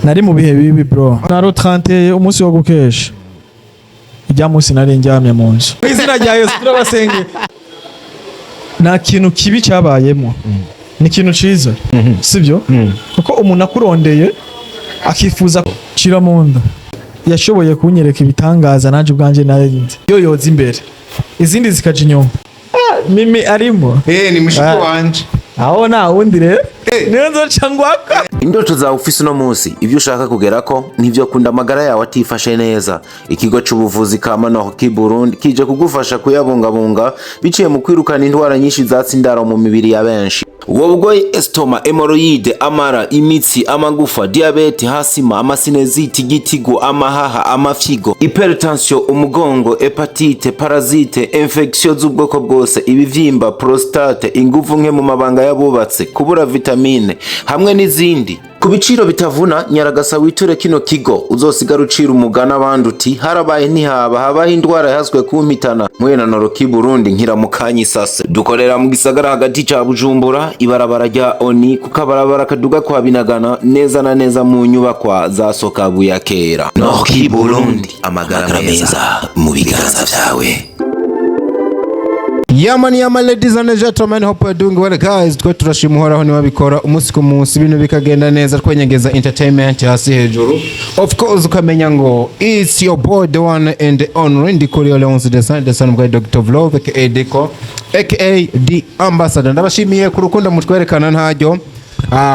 nari mu bihe bibi bro. Naro 30 umunsi wo gukesha. Ijya munsi nari njyamye mu nzu. Izina rya Yesu turabasenge. Nta kintu kibi cyabayemo. Ni ikintu ciza. Sibyo? Kuko umuntu akurondeye akifuza cira mu nda. Yashoboye kunyereka ibitangaza naje ubwanje narindi. Yo yoza imbere. Izindi zikaje inyuma. Mimi arimo. Ni mushiki wanje. Aho ntawundi rero. Niyo nzoca ngwaka. Indoto zawe ufise no munsi ibyo ushaka kugerako nivyo kunda amagara yawe atifashe neza. Ikigo c'ubuvuzi kama no Burundi kije kugufasha kuyabungabunga biciye mu kwirukana indwara nyinshi zatsindara mu mibiri ya benshi. Wobugoye estoma, hemorrhoide, amara, imitsi, amagufa, diabete, hasima, amasineziti, gitigo, amahaha, amafigo, hypertension, umugongo, hepatite, parasite, infection z'ubwoko bwose, ibivyimba, prostate, inguvu nke mu mabanga yabubatse, kubura vitamine hamwe n'izindi. Ku biciro bitavuna nyaragasa witure kino kigo uzosigara ucira umugana abanduti harabaye ntihaba habaho indwara yahazwe kumpitana mwena no Burundi nkira mu kanyisase. Dukorera mu gisagara hagati ca Bujumbura ibarabara rya Oni kukabarabara kaduga kwa Binagana neza na neza mu nyubakwa za Sokabu ya kera. No Burundi amagara meza mu biganza vyawe. Yeah man, ladies and gentlemen, hope you're doing well guys. Twe turashimuhoraho niwabikora umunsi ku munsi ibintu bikagenda neza twenyegeza entertainment hasi hejuru. Of course ukamenya ngo it's your boy the one and the only Ndikuri Leonce the son of Dr. Vlove aka Deko aka the ambassador. Ndabashimiye ku rukundo mutwerekana ntajyo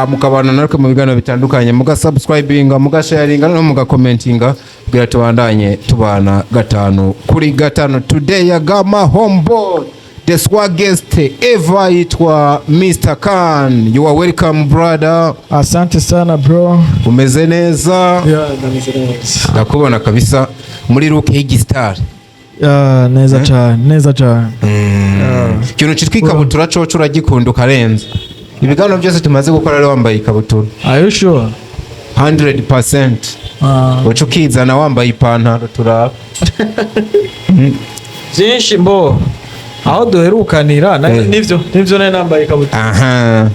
mukabana nariko mu biganiro bitandukanye muga subscribinga muga sharinga no muga commentinga kugira tubandanye tubana gatanu kuri gatanu. Today ya gama homeboy the swagest ever itwa Mr. Khan. You are welcome brother. Asante sana bro. Umeze neza? Yeah, ndameze neza. Ndakubona kabisa muri look y'Igistar. Neza cyane, neza cyane. Kintu citwikabutura coco uragikunda ukarenza. Ibigano byose tumaze gukora rero wambaye ikabutura. Are you sure? 100%. Wacu kizana wambaye ipantaro turaba. Zinshi mbo. Aho duherukanira nivyo nari nambaye ikabutura. Aha.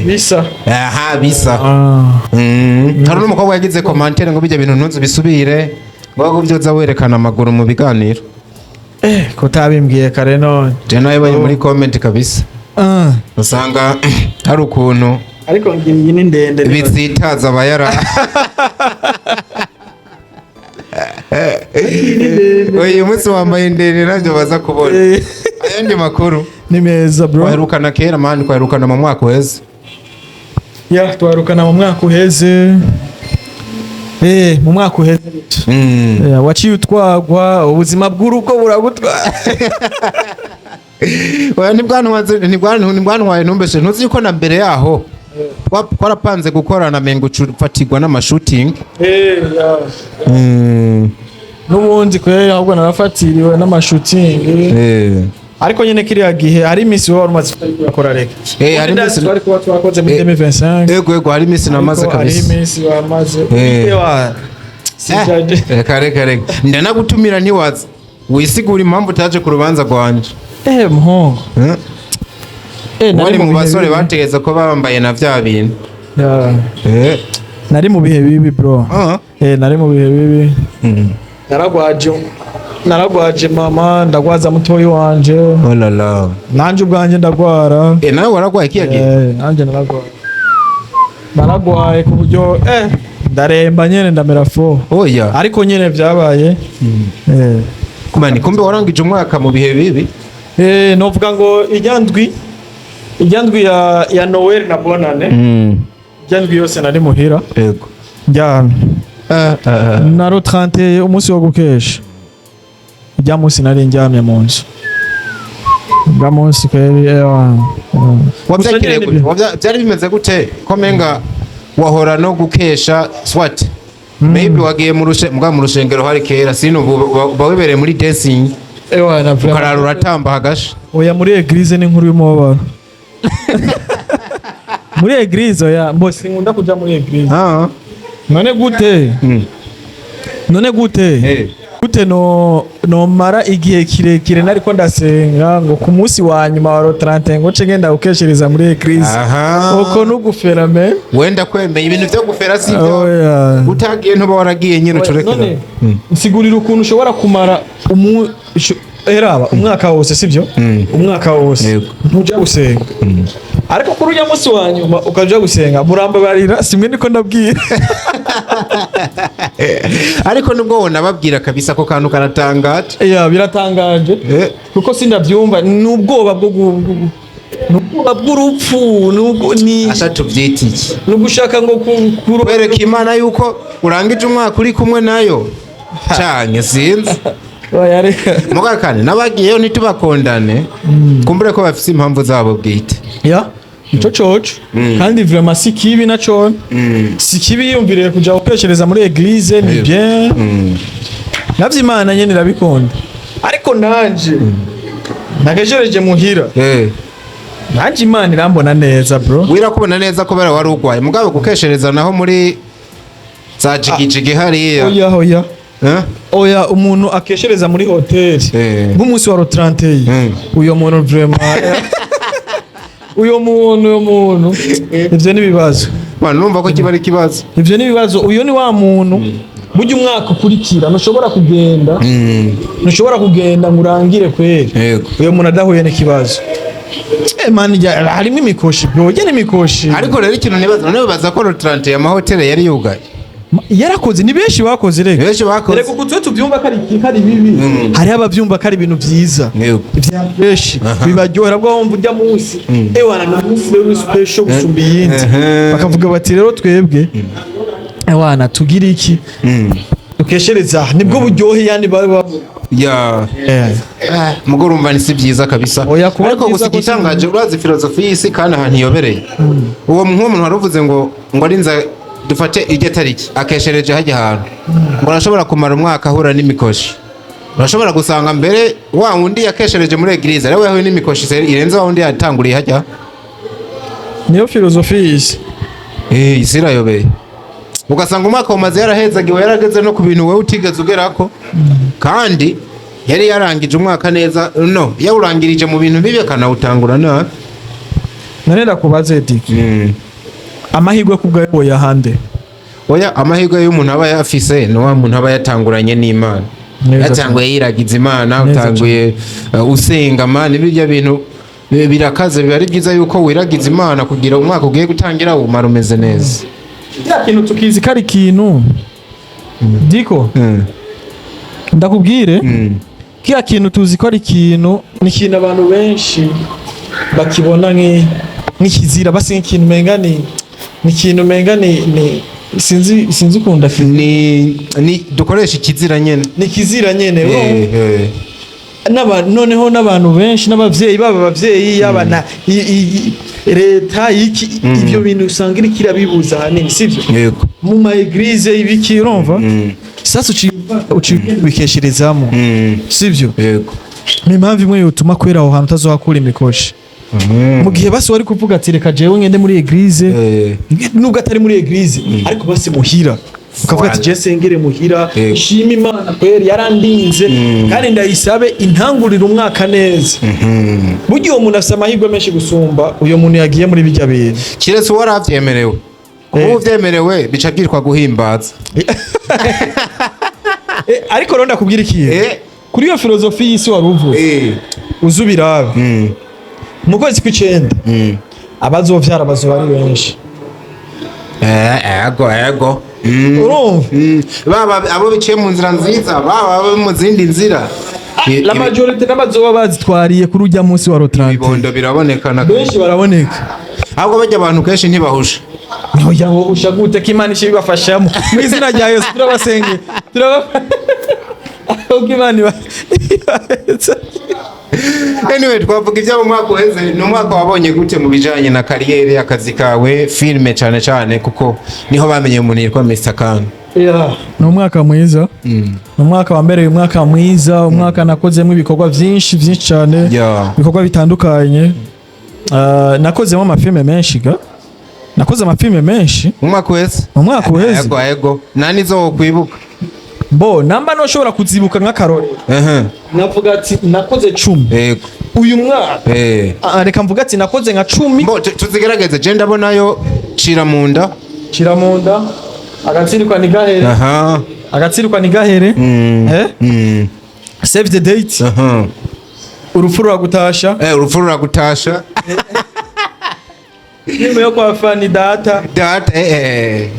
Bisa. Aha bisa. Hari n'umukobwa yagize commentaire ngo bijya bintu ntunze bisubire. Ngo byoza werekana amaguru mu biganiro. Ko tabimbwiye kare none. Je nawe bari muri comment kabisa. Usanga hari ukuntu ariko ngiye ni ndende bizitaza abayara. Oye umunsi wambaye ndende nabyo baza kubona. Ayandi makuru ni meza bro. Waherukana kera man, kwaherukana mu mwaka uheze. Yeah, twarukana mu mwaka uheze. Mu mwaka uheze. Waciye utwagwa ubuzima bw'urugo buragutwa. Oya nibwanwaye ntumbeshe ntuzi yuko na mbere yaho twarapanze gukorana mengo fatigwa n'amashooting. N'ubundi kwera ahubwo narafatiriwe n'amashooting. Ariko nyene kiriya gihe hari imisi wari umaze gukora reka. Hari imisi twari kuba twakoze muri 2025. Yego hari imisi namaze kabisa. Hari imisi wamaze. Kare ndanagutumira ntiwaza wisigura impamvu utaje ku rubanza rwanje. Muhongo. Wari mu basore bategeza ko bambaye na vya bintu. Nari mu bihe bibi bro. Nari mu bihe bibi. Naragwaje mama ndagwaza mutoyi wanje. Oh la la. Nanje ubwanje ndagwara. Nawe waragwaye kiyagiye? Nanje naragwaye ku buryo ndaremba nyene ndamera fo. Oya. Ariko nyene vyabaye. Kumani kumbe warangije umwaka mu bihe bibi? Novuga ngo ijyandwi ya Noel na Bonane. Ijyandwi yose nari muhira. Yego. Njyana. Naro 30 umunsi wo gukesha. Ijya munsi nari njyamye mu nzu. Ijya munsi kweri byari bimeze gute komenga wahora no gukesha swat maybe wagiye mu rushengero hari kera sino bawebereye muri dancing na ukarara uratamba hagasha. Oya muri eglise ni nkuru y'umubabaro. Muri eglise oya mbose nkunda kuja muri eglise. None gute? gute no mara igihe kirekire nariko ndasenga ngo ku munsi wa nyuma wa 30 ngo cegenda ukeshereza muri eglise uko nugufera me wenda kwemeye ibintu byo gufera sivyo utagiye ntuba waragiye nyine ucurekera nsigurira ukuntu ushobora kumara eraba umwaka wose sivyo umwaka wose ntuja gusenga ariko kuri uya munsi wa nyuma ukaja gusenga muramba barira simwe niko ndabwira ariko nubwo wona babwira kabisa ko kantu karatangaje biratangaje kuko sindavyumva nubwoba bw'urupfu ni ashatu vyitiki nugushaka ngo kubereka Imana yuko urangije umwaka uri kumwe nayo canke sinzi mugakane nabagiyeyo ntitubakondane kumbure ko bafise impamvu zabo bwite ico coco kandi vraiment si kibi naco si kibi yumviriye kuja gukeshereza muri eglise ni bien navyo Imana nyene irabikunda ariko nanje nakeshereje muhira nanje Imana irambona neza bro wirakubona neza kubera wari ugwaye mugabe gukeshereza naho muri za jigijigi hariya oya umuntu akeshereza muri hoteli nk'umunsi wa 30 uyo muntu vraiment uyo muntu ivyo ni bibazo bana numva ko kiba ari kibazo ivyo ni bibazo uyo ni wa muntu burya umwaka ukurikira ntushobora kugenda ngo urangire kweri uyo muntu adahuye n'ikibazo man harimo imikoshi bro gene imikoshi ariko rero ikintu nibaza ko 30 ya mahoteli yari yugaye yarakoze ni benshi bakoze rego rego kutwe tubyumva kari bibi hari abavyumva kari ibintu vyiza ivya benshi bibaryohera bwo wumva ujya munsi ewana na munsi rero special gusumba yindi bakavuga bati rero twebwe ewana tugira iki ukeshereza nibwo buryohe yani baba mugorumva ni si byiza kabisa ariko gusa igitangaje urazi filozofi y'isi kandi ahantu iyobereye uwo muntu waruvuze ngo arinza dufate iryo tariki akeshereje hajya ahantu ngo arashobora kumara umwaka ahura n'imikoshi urashobora gusanga mbere wa wundi yakeshereje muri eglise rero yahuye n'imikoshi irenze wa wundi yatanguriye hajya niyo filozofi y'isi isi irayobeye ugasanga umwaka umaze yarahezagiwe yarageze no ku bintu wowe utigeze ugerako kandi yari yarangije umwaka neza yawurangirije mu bintu bibi akanawutangura nabi narenda kubaze diki amahirwe kubwayo yahande oya amahirwe y'umuntu aba yafise no wa muntu aba yatanguranye n'Imana yatanguye yiragiza Imana utanguye usenga man ibyo bintu birakaze biba ari byiza yuko wiragiza Imana kugira umwaka ugiye gutangira umara umeze neza ya kintu tukizi kari kintu diko ndakubwire kiya kintu tuzi ko ari kintu ni kintu abantu benshi bakibona nk'ikizira basi nk'ikintu mengani ni kintu mengani sinzi ukunda ni dukoresha ikizira nyene ni kizira nyene noneho n'abantu benshi n'abavyeyi abavyeyi yabana leta ibyo bintu usanga iri kirabibuza hanini sivyo mu ma eglise ibiki urumva sasa ukibikesherezamo sivyo ni impamvu imwe yotuma kwera aho hantu utazohakura imikoshi mu gihe basi wari kuvuga ati reka jewe ngende muri eglise nubwo atari muri eglise ariko basi muhira ukavuga ati je sengere muhira shima Imana kweri yarandinze kandi ndayisabe intangurira umwaka neza buryo uwo muntu afite amahirwe menshi gusumba uyo muntu yagiye muri bijya bintu kiretse waravyemerewe kuba uvyemerewe bica byitwa guhimbaza ariko ronda kubwira ikintu kuri iyo filozofi y'isi waruvuze uzubirabe mu kwezi kw'icenda abazovyara bazoba ari benshi ego urumva baba abo biciye mu nzira nziza baba mu zindi nzira la majorité n'abazoba bazitwariye kuri ujya munsi wa 30 ibibondo birabonekana benshi baraboneka ahubwo bajya abantu kenshi ntibahusha oya ngo usha gute ko Imana ishobora bafashamo mu izina rya Yesu turabasenge Imana anyway twavuga ibyo mu mwaka uheze ni umwaka wabonye gute mu bijanye na kariyeri akazi kawe filme cyane kuko niho bamenye umuntu yitwa Mr. Khan ni umwaka mwiza ni umwaka wa mbere umwaka mwiza umwaka nakozemo ibikorwa byinshi cyane ibikorwa bitandukanye nakozemo amafilme menshi umwaka uheze ego nani zo kwibuka Bo namba no shobora kuzibuka nk'akarore. Navuga ati nakoze 10. Yego. Uyu mwaka. Reka mvuga ati nakoze nka 10. Bo tuzigerageze je ndabonayo cira munda. Cira munda. Agatsirikwa ni gahere. Agatsirikwa ni gahere. Save the date. Urupfu ruragutasha. Urupfu ruragutasha. Filme yo kwa Fani Data.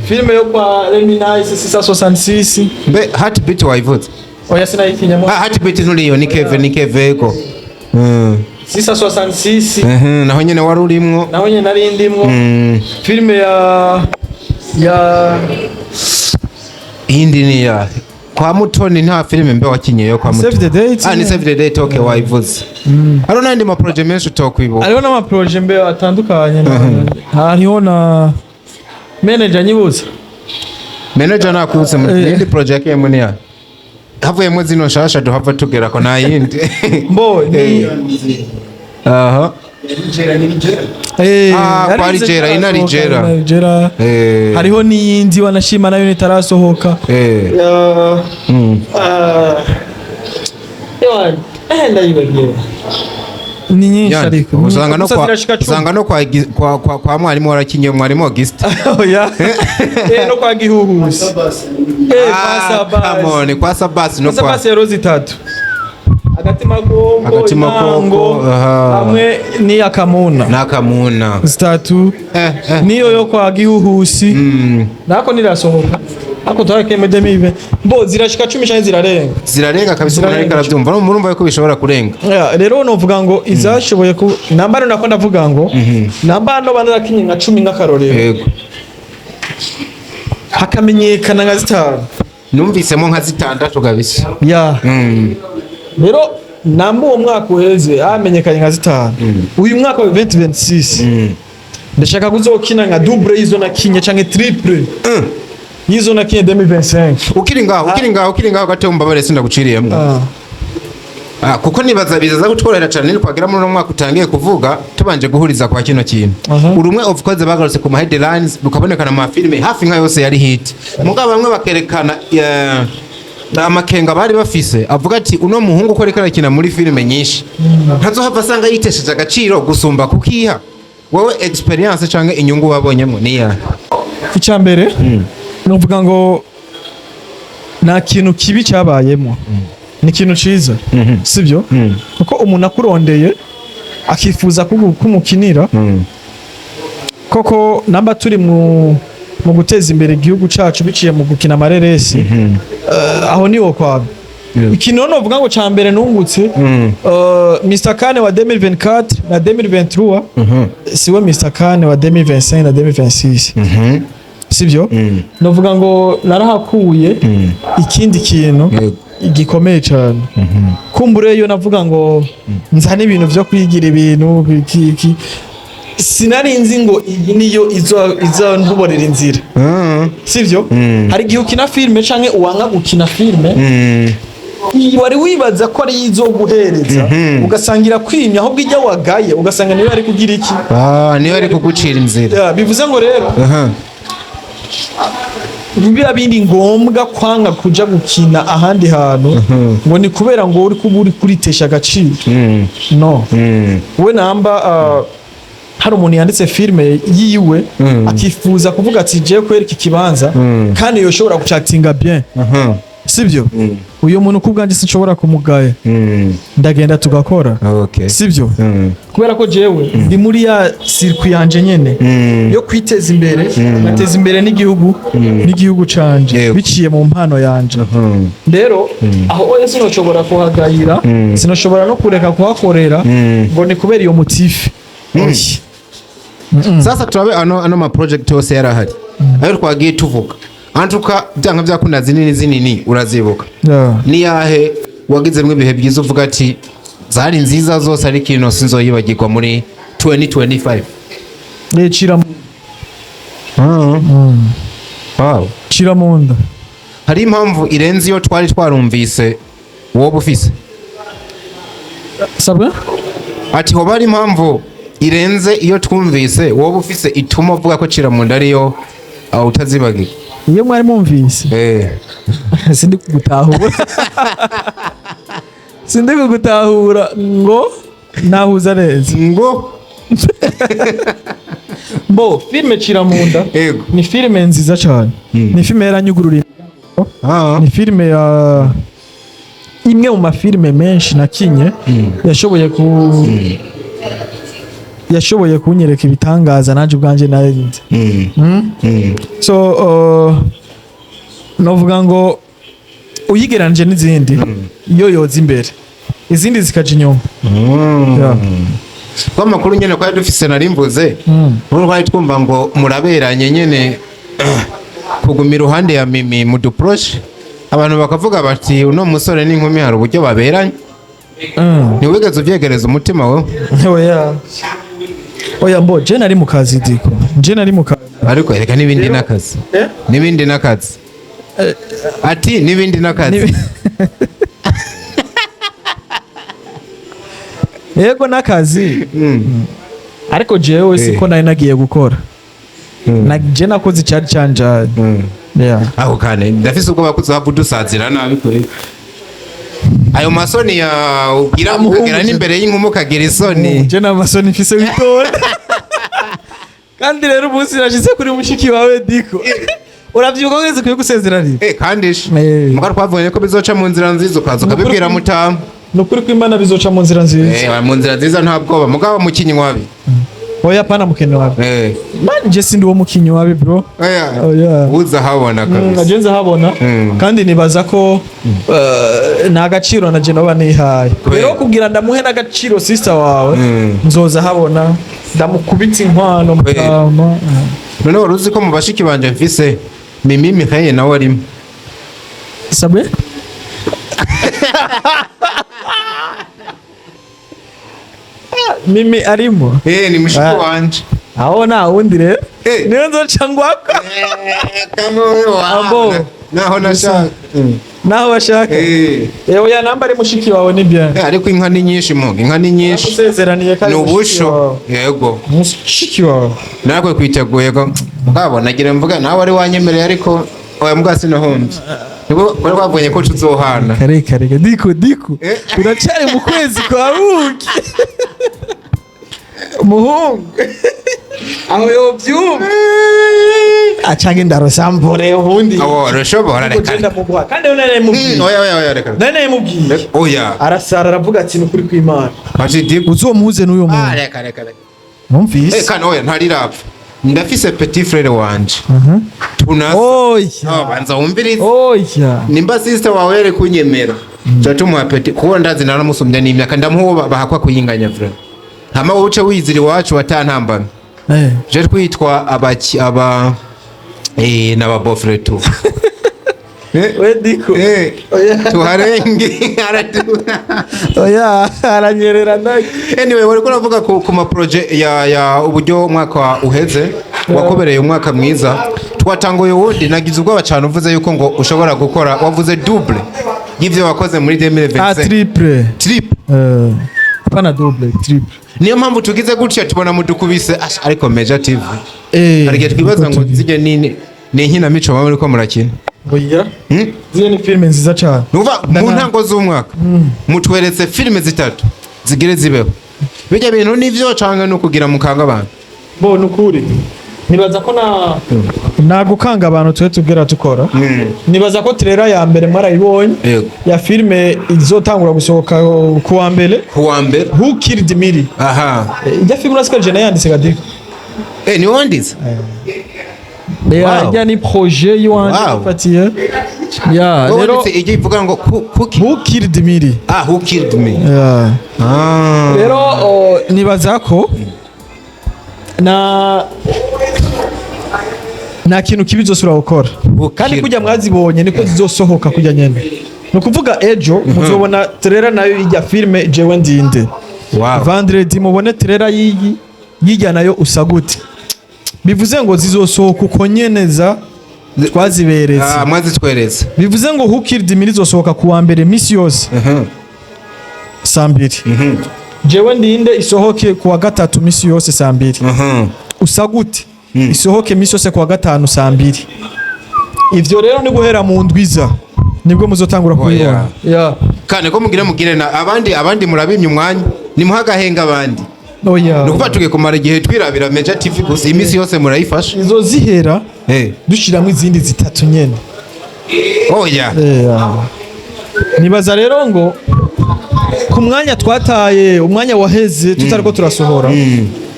Filme yo kwa Reminisce 666. Be Heartbeat waivutse. Oya sinayikinyamo. Heartbeat nuriyo ni Keve ko. 666. Naho nyene wari urimwo. Naho nyene nari ndimwo. Filme ya indi ni ya kwa Mutoni nta filime mbe wakinyeyo kwa Mutoni. Save the date. Ni Save the date okay waivutse. Haro nandi ma project menshi tokwibuka. Hariho n'ama project mbe atandukanye. Hariho na manager nyibuza. Manager nakwibutse muri project yemwe ni ya. Havuyemo zino shasha duhava tugera ko na yindi. Mbo ni kwa Rigera inarijera. Hariho n'iyindi wanashima nayo nitarasohoka. Ndayibagiwe. Ni nyinshi ariko. Usanga no kwa mwarimu warakinye mwarimu Auguste. Oya. No kwa Gihuhusi. Kwa Sabasi no kwa Sabasi Rozi 3. Agatima kongo hamwe ni akamuna nakamuna zitatu niyo yo kwa Gihuhusi nako nirasohoka ako twakeme demive bo zirashika 10 cyane zirarenga kabisa umuntu arabyumva murumva yuko bishobora kurenga rero novuga ngo izashoboye ku nambaro nako ndavuga ngo nambano banarakinye nka 10 nk'akarorero yego hakamenyekana nka 5 numvisemo nka 6 kabisa rero namba uwo mwaka uheze hamenyekanye nka 5 uyu mwaka wa 2026 ndashaka kuzokina nka double izo nakinye canke triple izo nakinye 2025 ukiri ngaho gato mbabare sinda guciriyemo kuko nibaza bizaza gutworera cyane kwagira muri mwaka utangiye kuvuga tubanje guhuriza kwa kino kintu urumwe of course bagarutse ku ma headlines bukabonekana mu filme hafi nka yose yari hit mugabo bamwe bakerekana amakenga bari bafise avuga ati uno muhungu ko rekana kina muri filme nyinshi ntazohava asanga yitesheje agaciro gusumba kukiha wowe experience canke inyungu wabonyemo niya icyambere novuga ngo nta kintu kibi cyabayemo ni ikintu ciza sibyo kuko umuntu akurondeye akifuza kumukinira koko namba turi mu guteza imbere igihugu cacu biciye mu gukina amareresi aho niwo kwaga ikintu novuga ngo cyambere nungutse Mr Kane wa 2024 na 2023 siwe Mr Kane wa 2025 na 2026 sibyo novuga ngo narahakuye ikindi kintu igikomeye cyane kumbureyo navuga ngo nzane ibintu byo kwigira ibintu sinarinzi ngo iyi niyo izo ntuborera inzira sivyo hari gihe ukina filme canke uwanga gukina filme wari wibaza ko ari izo guhereza ugasangira kwimya ahubwo ijya wagaye ugasanga niyo ari kugira iki niyo ari kugucira inzira bivuze ngo rero biba bindi ngombwa kwanga kuja gukina ahandi hantu ngo ni kubera ngo uri kuritesha agaciro no we namba hari umuntu yanditse filme yiwe akifuza kuvuga ati je kwereka ikibanza kandi yoshobora gucactinga bien sibyo uyo muntu kubwanje sinshobora kumugaya ndagenda tugakora sibyo kubera ko jewe ndi muri ya circuit yanje nyene yo kwiteza imbere nateza imbere n'igihugu canje biciye mu mpano yanje rero aho oya sinoshobora kuhagayira sinoshobora no kureka kuhakorera ngo ni kubera iyo motife sasa turabe ano ma project yose yarahari ayo twagiye tuvuga antuka byanga byakunda zinini urazibuka ni yahe wagizemwe ibihe byiza uvuga ati zari nziza zose ari kino sinzoyibagirwa muri 2025 Chiramunda hari impamvu irenze iyo twari twarumvise wowe ufise sabwa ati ho bari impamvu irenze iyo twumvise wowe ufise ituma uvuga ko Chiramunda ariyo utazibagirwa iyo mwari mumvise sindi kugutahura sindi kugutahura ngo nahuza neza ngo mbo filme Ciramunda Yego. ni filme nziza cyane ni filme yaranyugururiye ni filme ya imwe mu mafilme menshi nakinye yashoboye kunyereka ibitangaza nanje ubwanje narinze so novuga ngo uyigeranje n'izindi iyo yoza imbere izindi zikaja inyuma Yeah. kwa makuru nyene kwa dufise narimbuze ubu twari twumva ngo muraberanye nyene kuguma iruhande ya Mimi mu duproche abantu bakavuga bati uno musore n'inkumi hari uburyo baberanye ntiwigeze uvyegereza umutima wewe oya mbo je nari mu kazi diko je nari mu kazi ariko ereka n'ibindi n'akazi n'ibindi n'akazi ati n'ibindi n'akazi yego n'akazi ariko jewe siko nari nagiye gukora je nakoze icyari canja aho kane ndafise ubwo bakuze dusazira nabi kuri ayo masoni ya ugira n'imbere y'inkumu ukagira isoni je n'amasoni mfise witonda kandi rero umunsi nashize kuri mushiki wawe diko uravyibuka ko ngeze kuyigusezerana kandi muga twavuganye ko bizoca mu nzira nziza ukaza ukabibwira mutamu nukuri ko Imana bizoca mu nzira nziza mu nzira nziza nta bwoba mugabo mukinyi wabi oya pana mukinyi wabi man je sindi wo mukinyi wabi bro uza habona kabisa nagenze habona kandi nibaza ko nta gaciro na je noba nihaye rero kugira ndamuhe n'agaciro sister wawe nzoza habona ndamukubitsa inkwano mutama none wari uzi ko mu bashiki banje mfise Mimi Mirelle nawe arimo sabe Mimi arimo ni mushiki wanje aho ntawundi rero niyo nzoca ngwako kamo naho nashaka naho bashaka oya namba ari mushiki wawe ni bien ariko inka ni nyinshi muga inka ni nyinshi usezeraniye kandi n'ubusho yego mushiki wawe nakwe kwiteguye ko mugabo nagira mvuga nawe ari wanyemereye ariko oya mbwa sinahombe nibwo bari bavunye ko tuzohana kare diko uracyari mu kwezi kwa buki umuhungu aho yobyumva acanga indaro sambore ubundi aho rashobora reka kandi none mubwiye oya reka none mubwiye oya arasara aravuga ati nukuri kw'Imana ati diko uzomuze n'uyo muntu reka numvise kandi oya ntari rapfa ndafise petit frère wanje tunasa banza wumvirize nimba sister wawe yari kunyemera cyatuma petit kuko ndazi naramusumbya n'imyaka ndamuho bahakwa kuyinganya frère hama uce wiziri wacu watantambana je twitwa aba n'aba bofre tu we diko tuharenge oya aranyerera ndaki anyway wari kuravuga ku ma project ya uburyo umwaka uheze wakobereye umwaka mwiza twatangoye wundi nagize ubwoba cyane uvuze yuko ngo ushobora gukora wavuze double y'ivyo wakoze muri 2025 triple pana double triple niyo mpamvu tugize gutya tubona mudukubise ariko Major TV arige twibaza ngo zije nini ni nkina mico bamwe ko murakina oya zije ni filme nziza cyane nuva mu ntango z'umwaka mutweretse filme zitatu zigire zibeho bijya bintu nivyo canga no kugira mukanga abantu bo nukuri nibaza ko nagukanga abantu twe tubwira tukora nibaza ko trailer ya mbere mwarayibonye ya filme izotangura gusohoka kuwa mbere Who Killed Miri ijya filme urasika je nayanditse gadiko ni wanditse ya ni projet y'uwanditse fatiye ya rero ijye ivuga ngo Who Killed Miri Who Killed Me rero nibaza ko nta kintu kibi zosura gukora kandi kujya mwazibonye niko zizosohoka kujya nyene no kuvuga ejo muzobona trailer nayo ijya filme jewe ndinde vendredi mubone trailer yijya nayo usagute bivuze ngo zizosohoka uko nyeneza twaziberetse mwazitweretse bivuze ngo Who Killed Miri zosohoka kuwa mbere misi yose saa 2 jewe ndinde isohoke kuwa gatatu misi yose saa 2 usagute isohoke misi yose kuwa gatanu saa 2 ivyo rero ni guhera mu ndwiza nibwo muzotangura kuyibona yeah kandi ko mugire na abandi murabimye umwanya nimuhagahenga abandi oya nukuva tugiye kumara igihe twirabira Major TV gusa imisi yose murayifasha izo zihera dushiramo izindi zitatu nyene oya nibaza rero ngo ku mwanya twataye umwanya waheze tutariko turasohora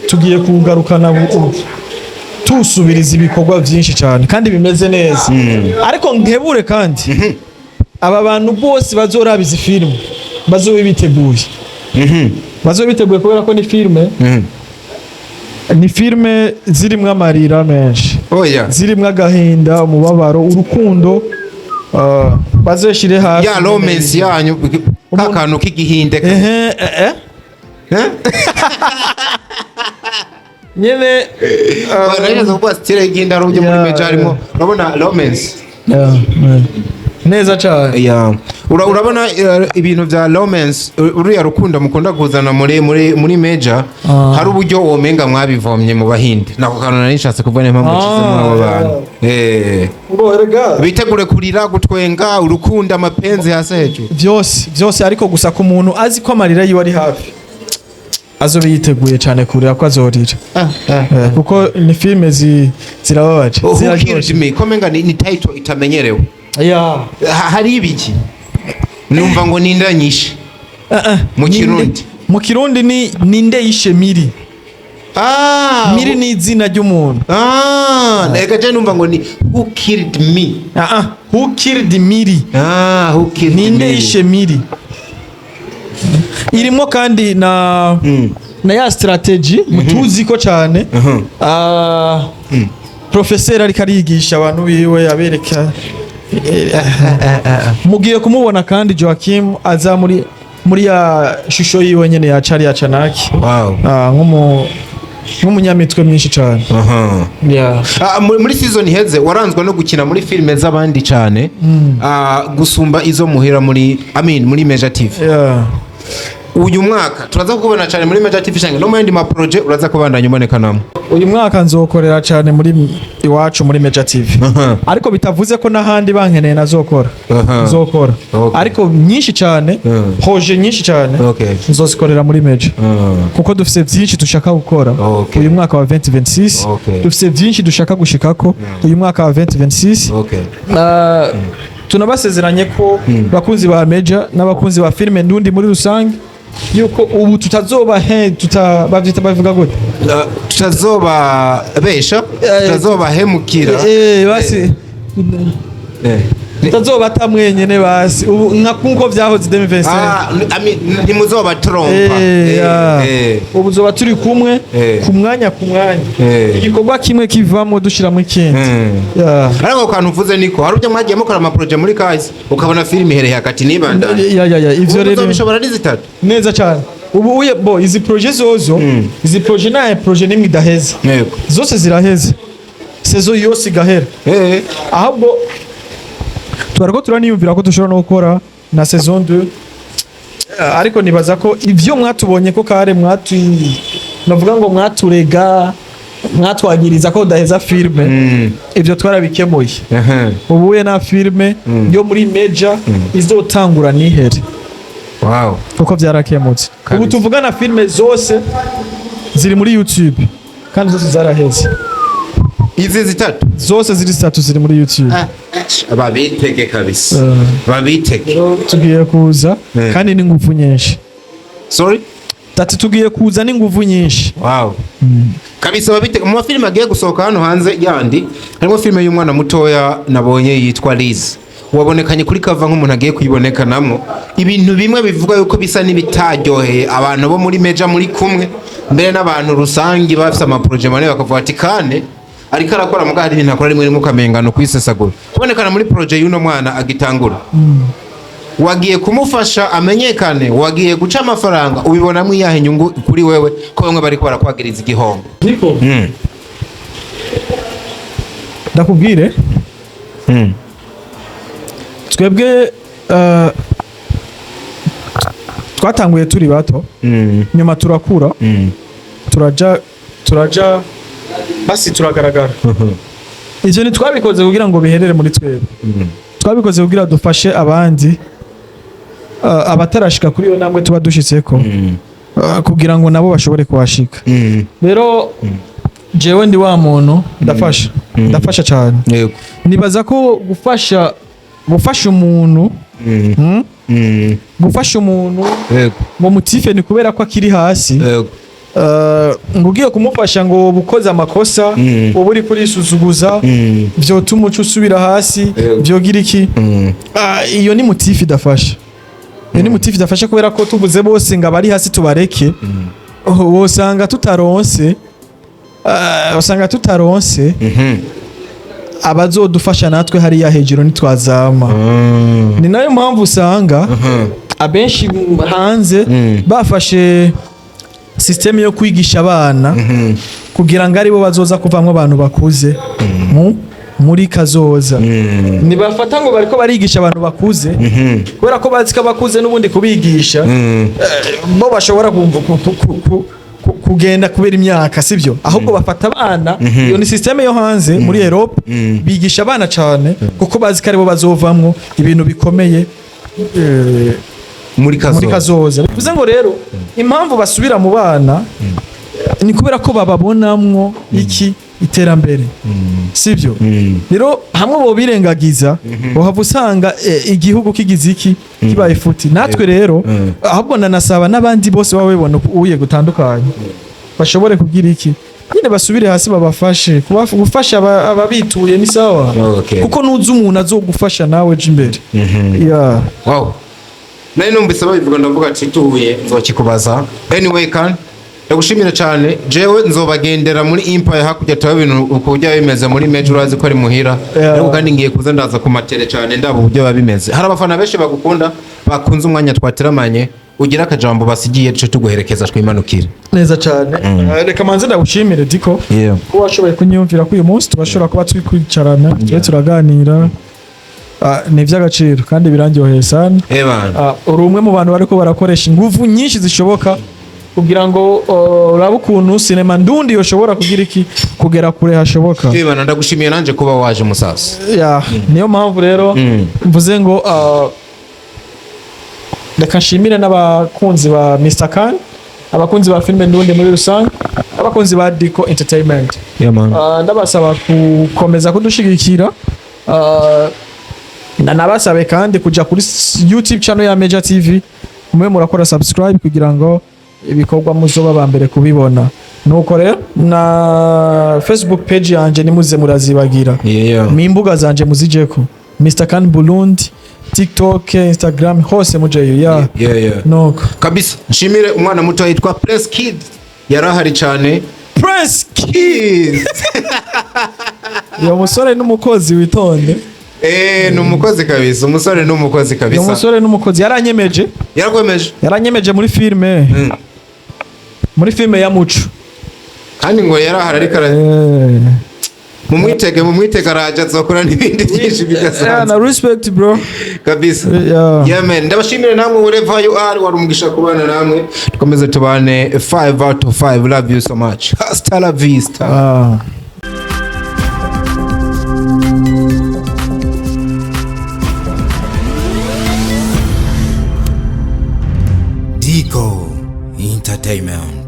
tugiye kugarukana tusubiriza ibikorwa byinshi cyane kandi bimeze neza ariko nkebure kandi aba bantu bose bazoraba izi filime bazobiteguye bazobiteguye kubera ko ni filime zirimwo amarira menshi zirimwo agahinda umubabaro urukundo bazoshire hafi ya romance yanyu kakantu k'igihinde nyene barageza kuba style y'igihinde ari ujye muri Major harimo urabona romance neza cyane urabona ibintu bya romance uriya rukundo mukunda kuzana muri Major hari uburyo womenga mwabivomye mu bahinde nako kantu narishatse kuvuga niyo mpamvu kize muri abo bantu bitegure kurira gutwenga urukundo amapenzi hasi hejuru byose ariko gusa ku muntu azi ko amarira yiwe ari hafi azobe yiteguye cyane kurira ko azorira kuko ni filime zirababaje ziraryoshye komenga ni title itamenyerewe hari ibiki numva ngo ninda nyishe mu kirundi ni ninde yishe miri miri ni izina ry'umuntu reka je numva ngo ni who killed me who killed miri ninde yishe miri irimo kandi na ya strategy mutuzi ko cyane professeur ariko arigisha abantu biwe abereka mugiye kumubona kandi Joachim aza muri ya shusho yiwe nyene ya Charlie ya Chanaki nk'umunyamitwe mwinshi cyane muri season heze waranzwe no gukina muri filime z'abandi cyane gusumba izo muhera muri Major TV uyu mwaka turaza kubona cyane muri Major TV shange no mu yandi ma project uraza kubandanya uboneka namwe uyu mwaka nzokorera cyane muri iwacu muri Major TV ariko bitavuze ko nahandi bankeneye nazokora nzokora ariko nyinshi cyane projet nyinshi cyane nzozikorera muri Major kuko dufite byinshi dushaka gukora uyu mwaka wa 2026 dufite byinshi dushaka gushikako uyu mwaka wa 2026 tunabasezeranye ko bakunzi ba Major n'abakunzi ba filime ndundi muri rusange yuko ubu bavyita bavuga gute tutazoba besha tutazoba hemukira basi tutazoba tamwenyene basi ubu nkuko vyahoze 2025 ntimuzoba trompa ubu zoba turi kumwe ku mwanya igikorwa kimwe kivamo dushiramo ikindi ariko kantu uvuze niko hari ujya mwagiye mukora ama project muri kazi ukabona film ihereye hagati nibanda ivyo rero bishobora ni zitatu neza cyane ubu uye izi project zozo izi project na project nimwe idaheza zose ziraheza sezo yose igahera ahubwo twariko turaniyumvira ko dushobora no gukora na saison 2 ariko nibaza ko ivyo mwatubonye ko kare navuga ngo mwaturega mwatwagiriza ko daheza filme ivyo twarabikemuye ubuye na filme yo muri Major izotangura nihere kuko byarakemutse ubu tuvugana filme zose ziri muri YouTube kandi zose zaraheze izi zitatu zose ziri muri YouTube babitege kabisa babitege tugiye kuza kandi n'ingufu nyinshi tugiye kuza n'ingufu nyinshi kabisa babitege mu mafilime agiye gusohoka hano hanze yandi harimo filime y'umwana mutoya nabonye yitwa Liz wabonekanye kuri kava nk'umuntu agiye kuyibonekanamo ibintu bimwe bivuga yuko bisa n'ibitaryoheye abantu bo muri Major muri kumwe mbere n'abantu rusangi bafite ama project mane bakavuga ati kane ariko arakora muga hari ibintu akora rimwe rimwe ukamengano kwisesagura kubonekana muri project y'uno mwana agitangura wagiye kumufasha amenyekane wagiye guca amafaranga ubibonamo iyahe nyungu kuri wewe ko bamwe bari kwagiriza igihombo niko ndakubwire twebwe twatanguye turi bato nyuma turakura turaja basi turagaragara ivyo ntitwabikoze kugira ngo biherere muri twebwe twabikoze kugira dufashe abandi abatarashika kuri iyo ntambwe tuba dushitseko kugira ngo nabo bashobore kuhashika. Rero jewe ndi wa muntu ndafasha cyane. Nibaza ko gufasha umuntu gufasha umuntu ngo mutife ni kubera ko akiri hasi ngo ugiye kumufasha ngo bukoze amakosa uba uri kurisuzuguza vyotuma uca usubira hasi vyogira iki. Iyo ni mutife idafasha. Iyo ni mutife idafasha kubera ko tuvuze bose ngo abari hasi tubareke wosanga tutaronse abazodufasha natwe hariya hejuru nitwazama. Ni nayo mpamvu usanga abenshi hanze bafashe systeme yo kwigisha abana kugira ngo aribo bazoza kuvamwo abantu bakuze muri kazoza. Nibafata ngo bariko barigisha abantu bakuze kubera ko bazi ko bakuze n'ubundi kubigisha bo bashobora kugenda kubera imyaka, sivyo? Ahubwo bafata abana. Iyo ni systeme yo hanze muri Europe, bigisha abana cyane kuko bazi ko aribo bazovamwo ibintu bikomeye muri kazoza. Bivuze ngo rero impamvu basubira mu bana ni kubera ko bababonamwo iki iterambere, sivyo? Rero hamwe bo birengagiza bohava usanga igihugu kigize iki kibaye futi. Natwe rero ahubwo nanasaba n'abandi bose baba bibona uye gutandukanye bashobore kugira iki nyine basubire hasi babafashe gufasha ababituye ni sawa kuko nuzi umuntu azogufasha nawe je imbere. Wow, nari numvise babivuga ndavuga ati tuhuye nzokikubaza. Anyway kan ndagushimira cyane. Jewe nzobagendera muri Empire hakujya tawe ibintu ukujya bimeze muri Major urazi ko ari muhira ariko kandi ngiye kuza ndaza ku matere cyane ndabo uburyo babimeze. Hari abafana benshi bagukunda bakunze umwanya twateramanye ugira akajambo basigiye cyo tuguherekeza twimanukira neza cyane. Reka manze ndagushimire diko ko washoboye kunyumvira ko uyu munsi tubashobora kuba twikwicarana turaganira. Ni iby'agaciro kandi birangyoheye sana. Uri umwe mu bantu bariko barakoresha ingufu nyinshi zishoboka kugira ngo urabe ukuntu sinema ndundi yoshobora kugira iki kugera kure hashoboka. Ndagushimiye nanje kuba waje musasa. Niyo mpamvu rero mvuze ngo reka nshimire n'abakunzi ba Mr. Khan, abakunzi ba filime ndundi muri rusange, abakunzi ba Diko Entertainment. Ndabasaba gukomeza kudushigikira. Nanabasabe kandi kuja kuri YouTube channel ya Major TV mwe murakora subscribe kugira ngo ibikorwa muzoba bambere kubibona. Nuko rero na Facebook page yanje nimuze murazibagira. Mimbuga zanje muzijeko Mr. Khan Burundi, TikTok, Instagram hose mujeyo. Nuko kabisa nshimire umwana muto yitwa Press Kid yarahari cyane. Press Kid yo musore n'umukozi witonde. Numukozi kabisa. Umusore n'umukozi kabisa. Umusore n'umukozi yaranyemeje muri filme. Muri filme ya Muco. Kandi ngo yarahara ariko mumwitege araje azokora n'ibindi byinshi bidasanzwe. Na respect bro. Kabisa. Man, ndabashimire namwe wherever you are warumugisha kubana namwe. Tukomeze tubane 5 out of 5. Love you so much. Hasta la vista. Diko Entertainment.